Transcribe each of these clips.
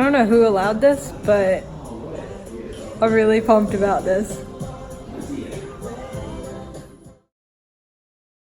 don't know who allowed this, but I'm really pumped about this.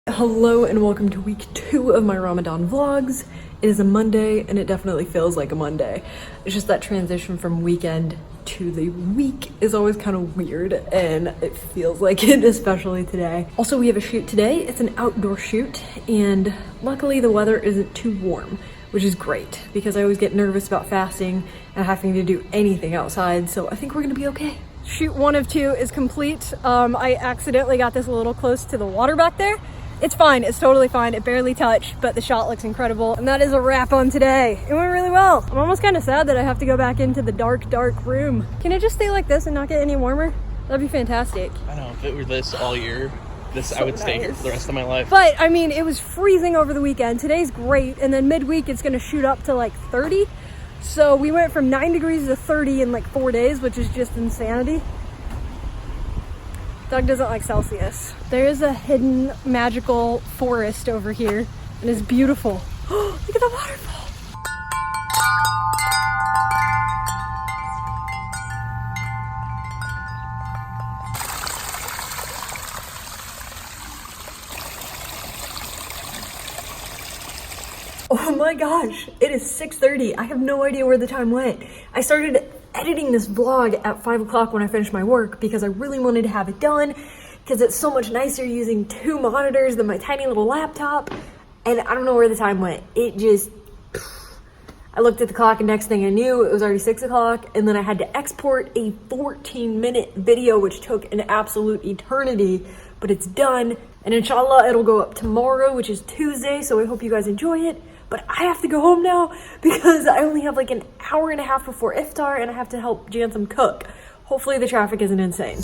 Hello and welcome to week 2 of my Ramadan vlogs. It is a Monday and it definitely feels like a Monday. It's just that transition from weekend to the week is always kind of weird and it feels like it, especially today. Also, we have a shoot today. It's an outdoor shoot and luckily the weather isn't too warm, which is great because I always get nervous about fasting and having to do anything outside, so I think we're gonna be okay. Shoot 1 of 2 is complete. I accidentally got this a little close to the water back there. It's fine, it's totally fine. It barely touched, but the shot looks incredible. And that is a wrap on today. It went really well. I'm almost kind of sad that I have to go back into the dark room. Can it just stay like this and not get any warmer? That'd be fantastic. I know, if it were this all year, I would stay here for the rest of my life. But I mean, it was freezing over the weekend. Today's great, and then midweek it's gonna shoot up to like 30. So we went from 9 degrees to 30 in like 4 days, which is just insanity. Doug doesn't like Celsius. There is a hidden magical forest over here, and it's beautiful. Look at the waterfall. Oh my gosh, it is 6:30. I have no idea where the time went. I started editing this vlog at 5 o'clock when I finished my work because I really wanted to have it done because it's so much nicer using 2 monitors than my tiny little laptop. And I don't know where the time went. I looked at the clock and next thing I knew it was already 6 o'clock, and then I had to export a 14-minute video which took an absolute eternity, but it's done. And inshallah it'll go up tomorrow, which is Tuesday, so I hope you guys enjoy it. But I have to go home now because I only have like an hour and a half before Iftar and I have to help Jansom cook. Hopefully the traffic isn't insane.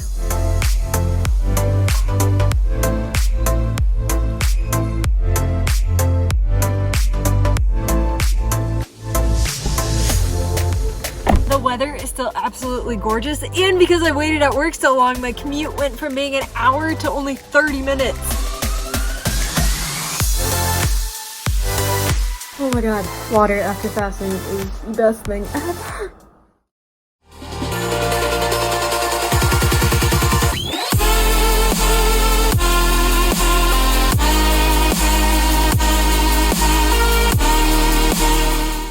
The weather is still absolutely gorgeous, and because I waited at work so long, my commute went from being an hour to only 30 minutes. Oh my god, water after fasting is the best thing ever.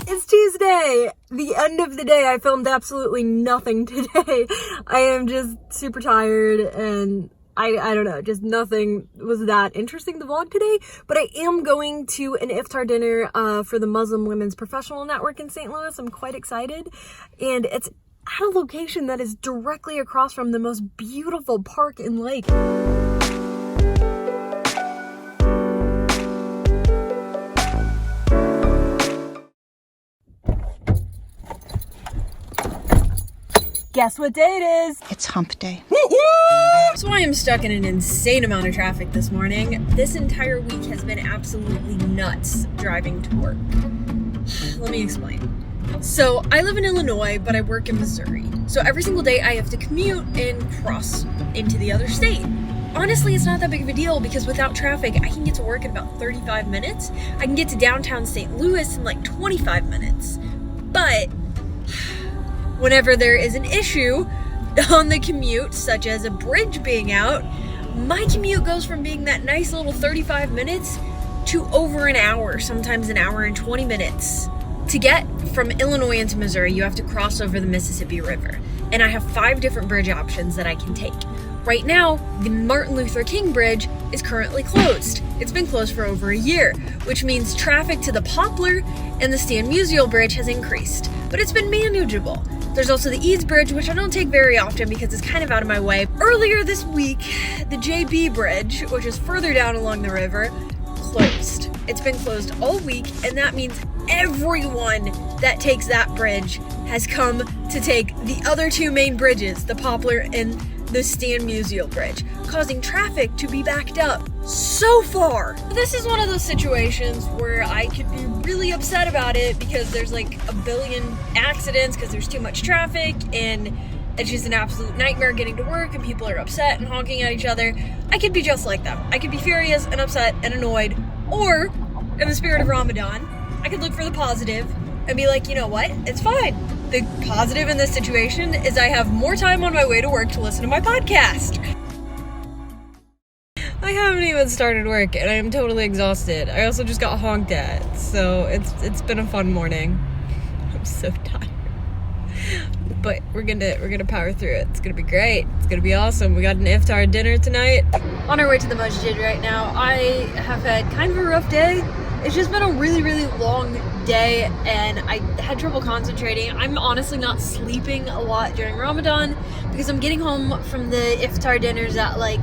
It's Tuesday, the end of the day. I filmed absolutely nothing today. I am just super tired and I don't know, just nothing was that interesting to vlog today, but I am going to an Iftar dinner for the Muslim Women's Professional Network in St. Louis. I'm quite excited, and it's at a location that is directly across from the most beautiful park and lake. Guess what day it is? It's hump day. So I am stuck in an insane amount of traffic this morning. This entire week has been absolutely nuts driving to work. Let me explain. So I live in Illinois, but I work in Missouri. So every single day I have to commute and cross into the other state. Honestly, it's not that big of a deal because without traffic, I can get to work in about 35 minutes. I can get to downtown St. Louis in like 25 minutes. But whenever there is an issue on the commute, such as a bridge being out, my commute goes from being that nice little 35 minutes to over an hour, sometimes an hour and 20 minutes. To get from Illinois into Missouri, you have to cross over the Mississippi River. And I have 5 different bridge options that I can take. Right now, the Martin Luther King Bridge is currently closed. It's been closed for over a year, which means traffic to the Poplar and the Stan Musial Bridge has increased, but it's been manageable. There's also the Eads Bridge, which I don't take very often because it's kind of out of my way. Earlier this week, the JB Bridge, which is further down along the river, closed. It's been closed all week, and that means everyone that takes that bridge has come to take the other 2 main bridges, the Poplar and the Stan Musial Bridge, causing traffic to be backed up so far. This is one of those situations where I could be really upset about it because there's like a billion accidents because there's too much traffic and it's just an absolute nightmare getting to work and people are upset and honking at each other. I could be just like them. I could be furious and upset and annoyed, or in the spirit of Ramadan, I could look for the positive and be like, you know what? It's fine. The positive in this situation is I have more time on my way to work to listen to my podcast. I haven't even started work and I am totally exhausted. I also just got honked at, so it's been a fun morning. I'm so tired. But we're gonna power through it. It's gonna be great. It's gonna be awesome. We got an Iftar dinner tonight. On our way to the masjid right now. I have had kind of a rough day. It's just been a really, really long day and I had trouble concentrating. I'm honestly not sleeping a lot during Ramadan because I'm getting home from the Iftar dinners at like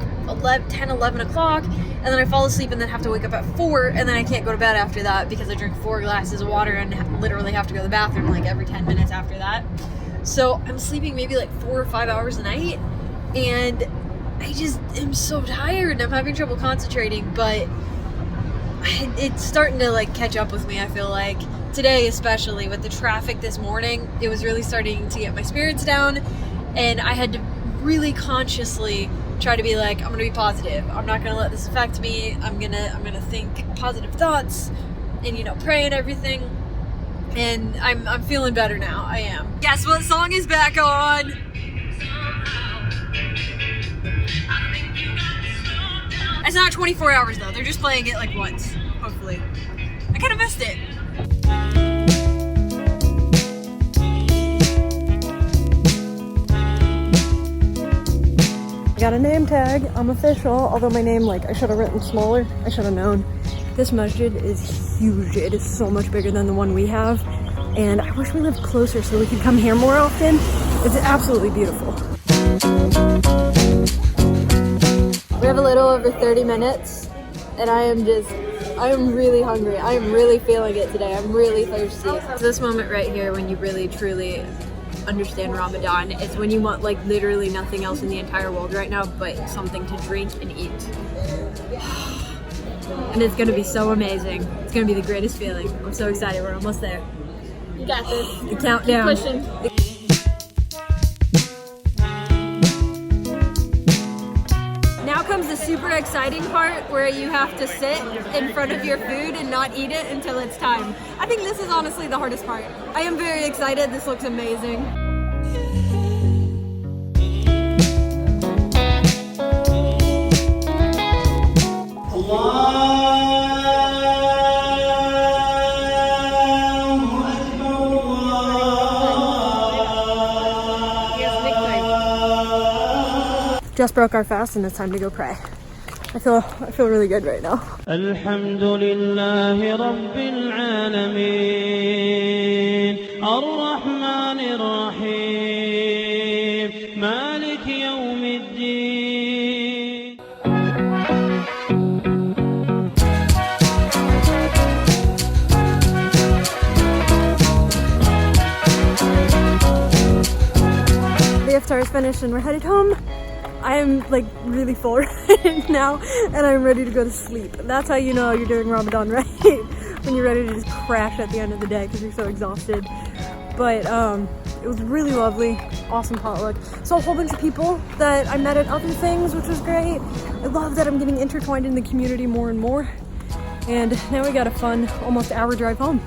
10, 11 o'clock, and then I fall asleep and then have to wake up at 4, and then I can't go to bed after that because I drink 4 glasses of water and literally have to go to the bathroom like every 10 minutes after that. So I'm sleeping maybe like 4 or 5 hours a night, and I just am so tired. I'm having trouble concentrating, but it's starting to like catch up with me. I feel like today, especially with the traffic this morning, it was really starting to get my spirits down, and I had to really consciously try to be like, I'm gonna be positive. I'm not gonna let this affect me. I'm gonna think positive thoughts and, you know, pray and everything. And I'm feeling better now. I am. Guess what song is back on? It's not 24 hours though. They're just playing it like once, hopefully. I kind of missed it. Got a name tag. I'm official, although my name, like, I should have written smaller. I should have known. This masjid is huge. It is so much bigger than the one we have, and I wish we lived closer so we could come here more often. It's absolutely beautiful. We have a little over 30 minutes, and I am really hungry. I am really feeling it today. I'm really thirsty. So this moment right here when you really, truly understand Ramadan is when you want like literally nothing else in the entire world right now but something to drink and eat. And it's gonna be so amazing. It's gonna be the greatest feeling. I'm so excited. We're almost there. You got this. The countdown. Keep pushing. Now comes the super exciting part where you have to sit in front of your food and not eat it until it's time. I think this is honestly the hardest part. I am very excited. This looks amazing. Just broke our fast and it's time to go pray. I feel really good right now. Alhamdulillahi Rabbil Alameen Ar-Rahmanir Rahim Malik Yawmiddin. The iftar is finished and we're headed home. I am like really full right now and I'm ready to go to sleep. That's how you know you're doing Ramadan right, when you're ready to just crash at the end of the day because you're so exhausted. But it was really lovely, awesome potluck. Saw a whole bunch of people that I met at other things, which was great. I love that I'm getting intertwined in the community more and more. And now we got a fun almost hour drive home.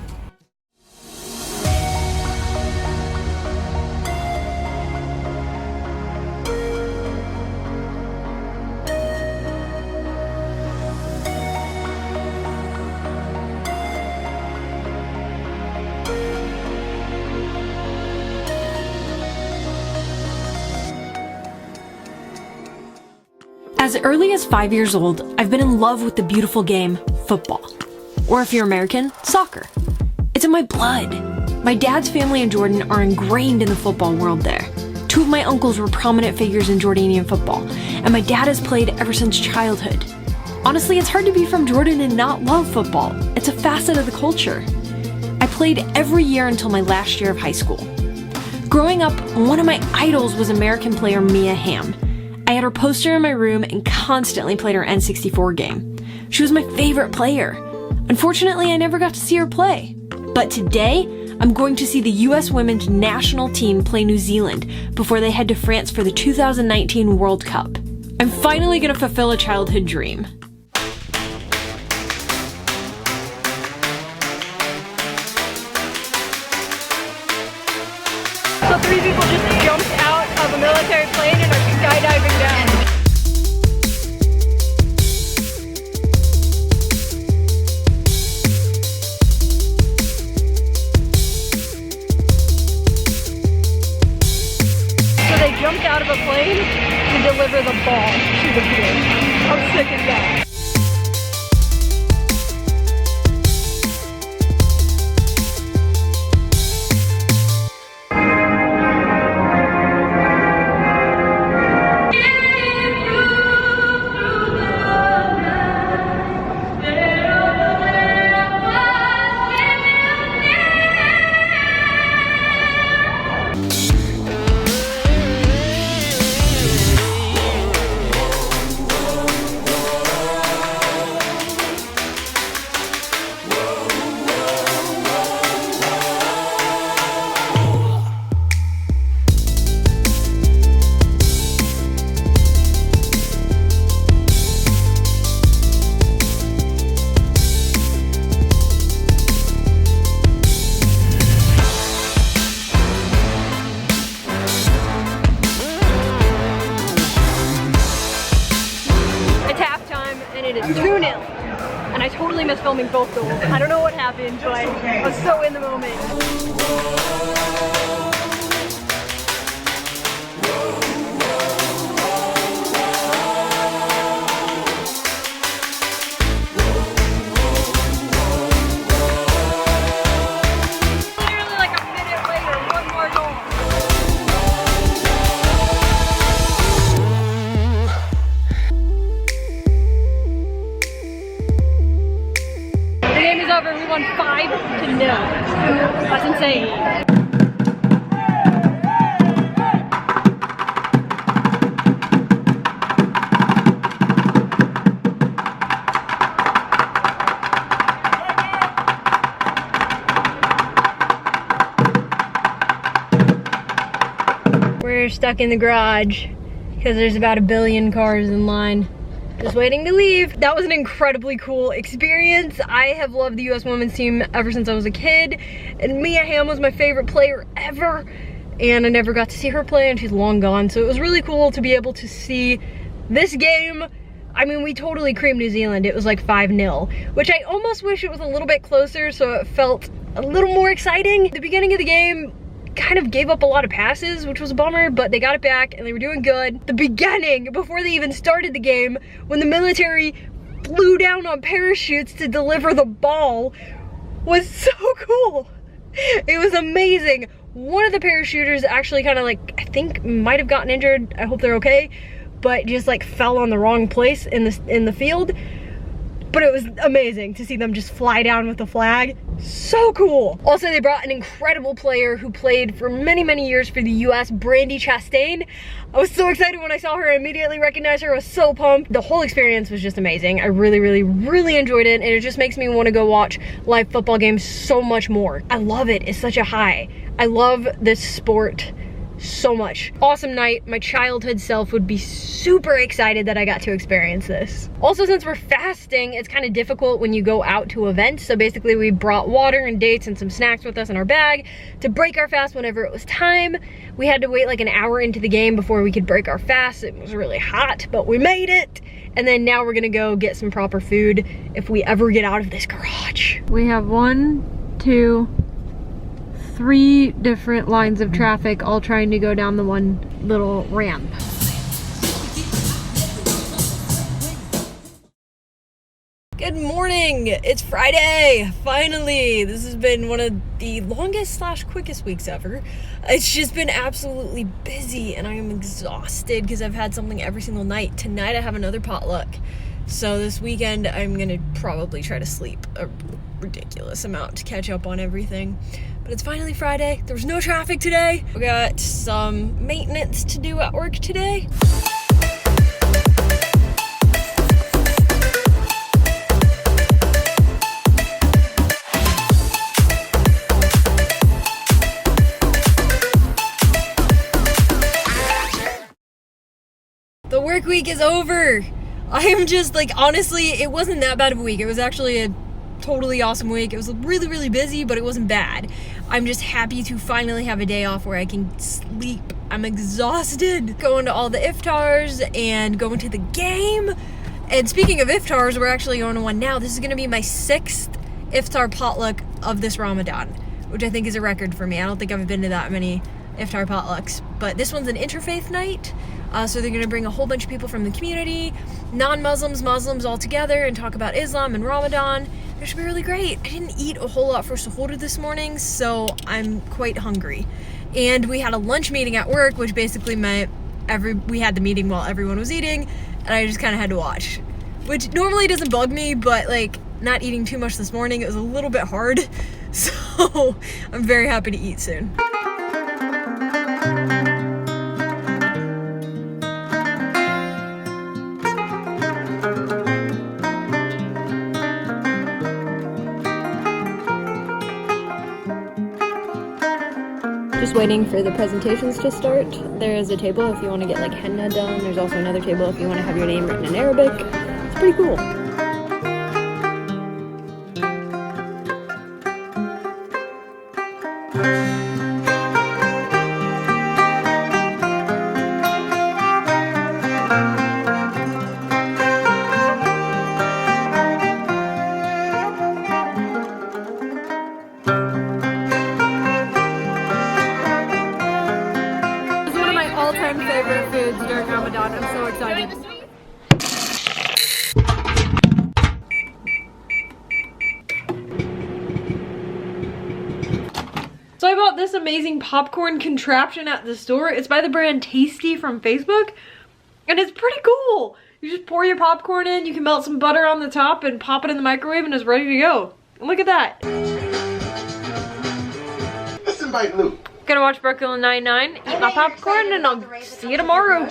As early as 5 years old, I've been in love with the beautiful game, football. Or if you're American, soccer. It's in my blood. My dad's family in Jordan are ingrained in the football world there. Two of my uncles were prominent figures in Jordanian football, and my dad has played ever since childhood. Honestly, it's hard to be from Jordan and not love football. It's a facet of the culture. I played every year until my last year of high school. Growing up, one of my idols was American player Mia Hamm. I had her poster in my room and constantly played her N64 game. She was my favorite player. Unfortunately, I never got to see her play. But today, I'm going to see the US women's national team play New Zealand before they head to France for the 2019 World Cup. I'm finally going to fulfill a childhood dream. deliver the ball to the field. How sick is that? It is 2-0, and I totally missed filming both goals. I don't know what happened, but I was so in the moment. Literally like a minute later, one more goal. Over, we won 5-0. That's insane. We're stuck in the garage because there's about 1 billion cars in line. Just waiting to leave. That was an incredibly cool experience. I have loved the US women's team ever since I was a kid, and Mia Hamm was my favorite player ever, and I never got to see her play, and she's long gone, so it was really cool to be able to see this game. I mean, we totally creamed New Zealand. It was like 5-0, which I almost wish it was a little bit closer so it felt a little more exciting. The beginning of the game kind of gave up a lot of passes, which was a bummer, but they got it back and they were doing good. The beginning, before they even started the game, when the military flew down on parachutes to deliver the ball, was so cool. It was amazing. One of the parachuters actually kind of like, I think might have gotten injured. I hope they're okay, but just like fell on the wrong place in the field. But it was amazing to see them just fly down with the flag. So cool. Also, they brought an incredible player who played for many, many years for the US, Brandi Chastain. I was so excited when I saw her. I immediately recognized her. I was so pumped. The whole experience was just amazing. I really, really, really enjoyed it, and it just makes me want to go watch live football games so much more. I love it. It's such a high. I love this sport so much. Awesome night. My childhood self would be super excited that I got to experience this. Also, since we're fasting, it's kind of difficult when you go out to events. So basically we brought water and dates and some snacks with us in our bag to break our fast whenever it was time. We had to wait like an hour into the game before we could break our fast. It was really hot, but we made it. And then now we're gonna go get some proper food if we ever get out of this garage. We have 1, 2, 3 different lines of traffic all trying to go down the one little ramp. Good morning, it's Friday, finally. This has been one of the longest / quickest weeks ever. It's just been absolutely busy and I am exhausted because I've had something every single night. Tonight I have another potluck. So this weekend I'm gonna probably try to sleep a ridiculous amount to catch up on everything. But it's finally Friday. There was no traffic today. We got some maintenance to do at work today. The work week is over. I am just like, honestly, it wasn't that bad of a week. It was actually a totally awesome week. It was really, really busy, but it wasn't bad. I'm just happy to finally have a day off where I can sleep. I'm exhausted. Going to all the iftars and going to the game. And speaking of iftars, we're actually going to one now. This is gonna be my 6th iftar potluck of this Ramadan, which I think is a record for me. I don't think I've been to that many Iftar Potlucks, but this one's an interfaith night. So they're gonna bring a whole bunch of people from the community, non-Muslims, Muslims all together, and talk about Islam and Ramadan. It should be really great. I didn't eat a whole lot for suhoor this morning, so I'm quite hungry. And we had a lunch meeting at work, which basically meant we had the meeting while everyone was eating, and I just kind of had to watch. Which normally doesn't bug me, but like not eating too much this morning, it was a little bit hard. So I'm very happy to eat soon. Just waiting for the presentations to start. There is a table if you want to get like henna done. There's also another table if you want to have your name written in Arabic. It's pretty cool. All-time favorite foods during Ramadan. I'm so excited. So I bought this amazing popcorn contraption at the store. It's by the brand Tasty from Facebook, and it's pretty cool. You just pour your popcorn in, you can melt some butter on the top and pop it in the microwave and it's ready to go. And look at that. Let's invite Luke. Gonna watch Brooklyn Nine-Nine, eat my popcorn, and I'll see you tomorrow.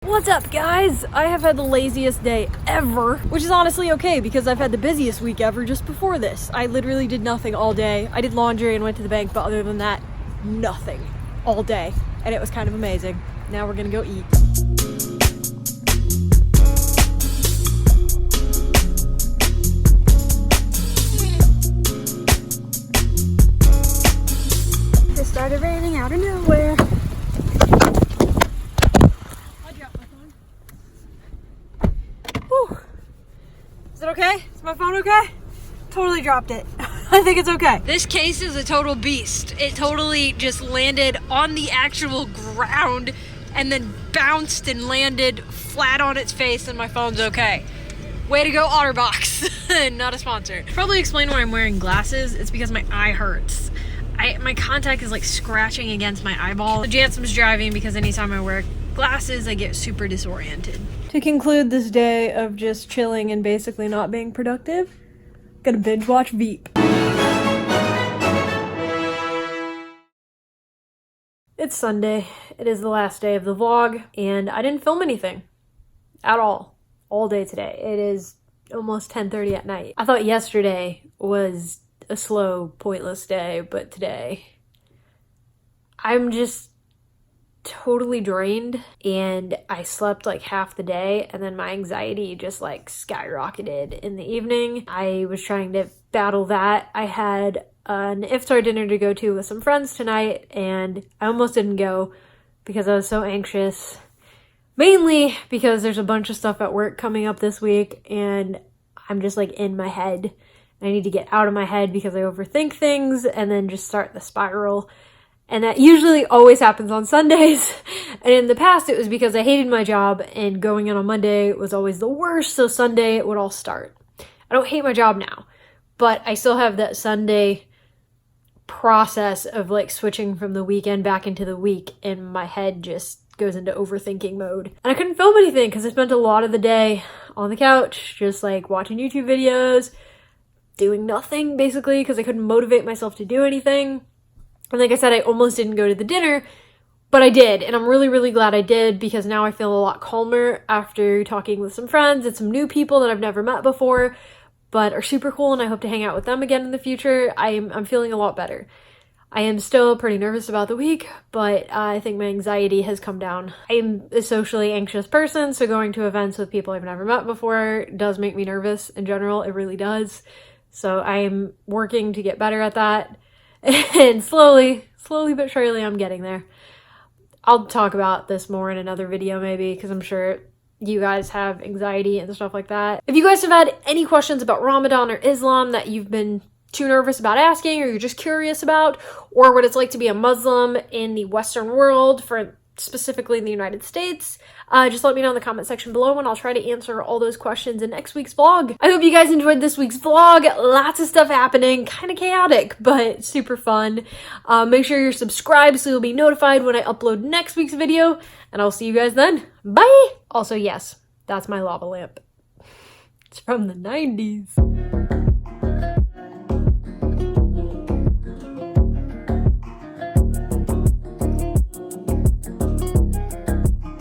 What's up, guys? I have had the laziest day ever, which is honestly okay because I've had the busiest week ever just before this. I literally did nothing all day. I did laundry and went to the bank, but other than that, nothing all day. And it was kind of amazing. Now we're gonna go eat. It started raining out of nowhere. I dropped my phone. Whew. Is it okay? Is my phone okay? Totally dropped it. I think it's okay. This case is a total beast. It totally just landed on the actual ground and then bounced and landed flat on its face, and my phone's okay. Way to go, OtterBox. Not a sponsor. Probably explain why I'm wearing glasses. It's because my eye hurts. My contact is like scratching against my eyeball. Jansom's driving because anytime I wear glasses, I get super disoriented. To conclude this day of just chilling and basically not being productive, I'm gonna binge watch Veep. It's Sunday. It is the last day of the vlog, and I didn't film anything at all day today. It is almost 10:30 at night. I thought yesterday was a slow, pointless day, but today I'm just totally drained, and I slept like half the day, and then my anxiety just like skyrocketed in the evening. I was trying to battle that. I had an iftar dinner to go to with some friends tonight, and I almost didn't go because I was so anxious. Mainly because there's a bunch of stuff at work coming up this week, and I'm just like in my head. I need to get out of my head because I overthink things and then just start the spiral. And that usually always happens on Sundays. And in the past, it was because I hated my job and going in on Monday was always the worst. So Sunday, it would all start. I don't hate my job now, but I still have that Sunday process of like switching from the weekend back into the week, and my head just goes into overthinking mode. And I couldn't film anything because I spent a lot of the day on the couch, just like watching YouTube videos, doing nothing basically because I couldn't motivate myself to do anything. And like I said, I almost didn't go to the dinner, but I did. And I'm really, really glad I did because now I feel a lot calmer after talking with some friends and some new people that I've never met before, but are super cool, and I hope to hang out with them again in the future. I'm feeling a lot better. I am still pretty nervous about the week, but I think my anxiety has come down. I am a socially anxious person, so going to events with people I've never met before does make me nervous in general. It really does. So I am working to get better at that. And slowly but surely I'm getting there. I'll talk about this more in another video maybe, because I'm sure you guys have anxiety and stuff like that. If you guys have had any questions about Ramadan or Islam that you've been too nervous about asking, or you're just curious about, or what it's like to be a Muslim in the Western world, for specifically in the United States, just let me know in the comment section below and I'll try to answer all those questions in next week's vlog. I hope you guys enjoyed this week's vlog. Lots of stuff happening, kind of chaotic, but super fun. Make sure you're subscribed so you'll be notified when I upload next week's video, and I'll see you guys then. Bye! Also, yes, that's my lava lamp. It's from the 90s.